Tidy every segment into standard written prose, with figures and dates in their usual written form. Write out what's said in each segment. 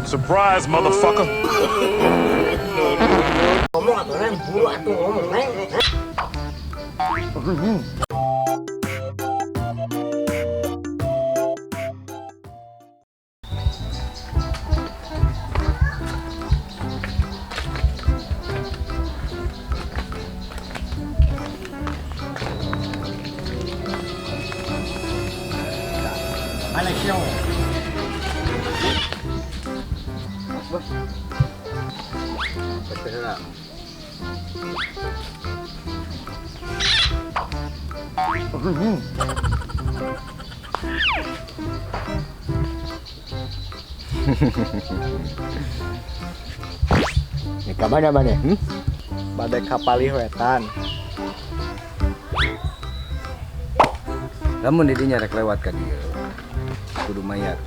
Surprise, motherfucker. Ngomong atuh Neng, buru atuh ngomong Neng. Mana siang? Betul lah. Ini ke mana? Badai kapali wetan. Lamun didinya rek lewat ka dieu. Kudu mayar.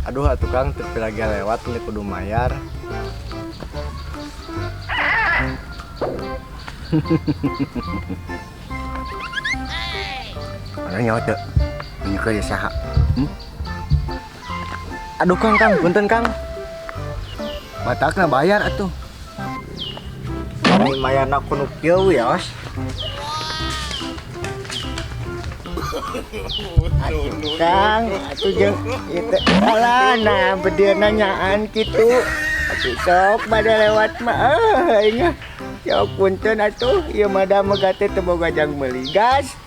Aduh, tukang tepi lagi lewat ini kudu mayar. Mana nyawa teu? Ini ke saha? Aduh Kang, punten Kang. Batakna bayar atuh. Ini mayarna kudu kieu ya, Os. Kang, atuh jeung ieu alana bedir nanyaan kitu. Atuh sok bade lewat mah ingat. Ya punten atuh, ieu mah da megate teu boga jang meuli gas.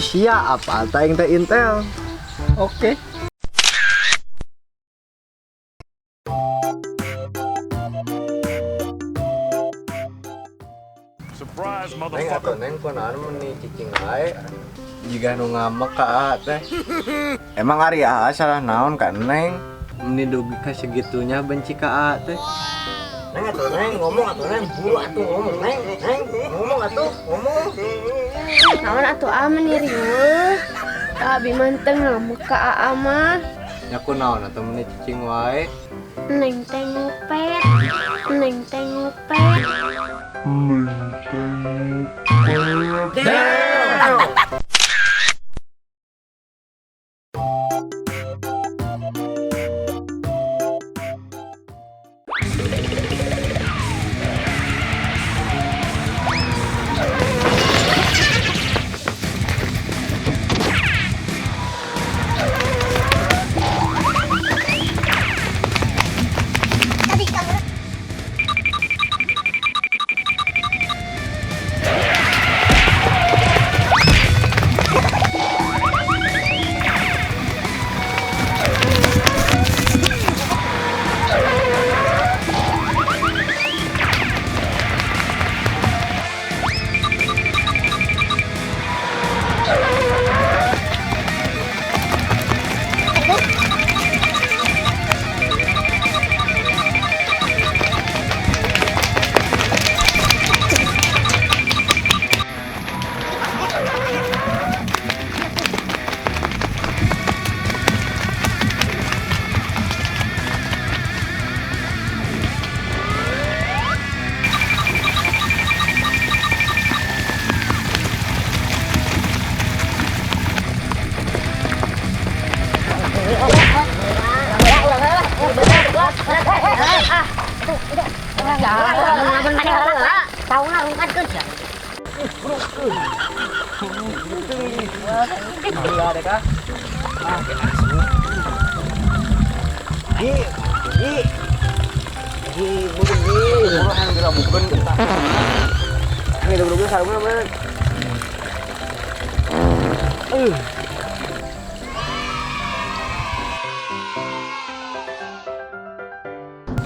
Sia apa tayang teh intel. Oke. Surprise, Neng motherfucker. atuh Neng kunaon meuni cicing wae. Jiga nu ngamek ka Aa teh. Emang ari Aa salah naon ka Neng? Meuni dugi ka segitunya benci ka Aa teh. Neng atuh Neng, ngomong atuh Neng, buru atuh ngomong Neng, ngomong atuh, ngomong. Naon atuh aman nih riweuh. Abi manteng ngamuk ka Aa mah. Nya kunaon atuh meuni cicing wae. Neng teh ngupet. Neng teh ngupet.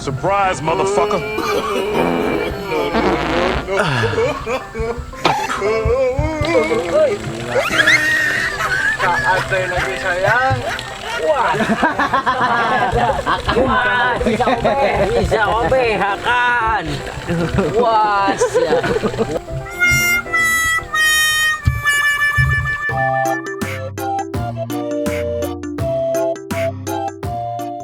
Surprise, motherfucker. Saat teh lagi sayang. Wah. Bisa obe hakan. Wah,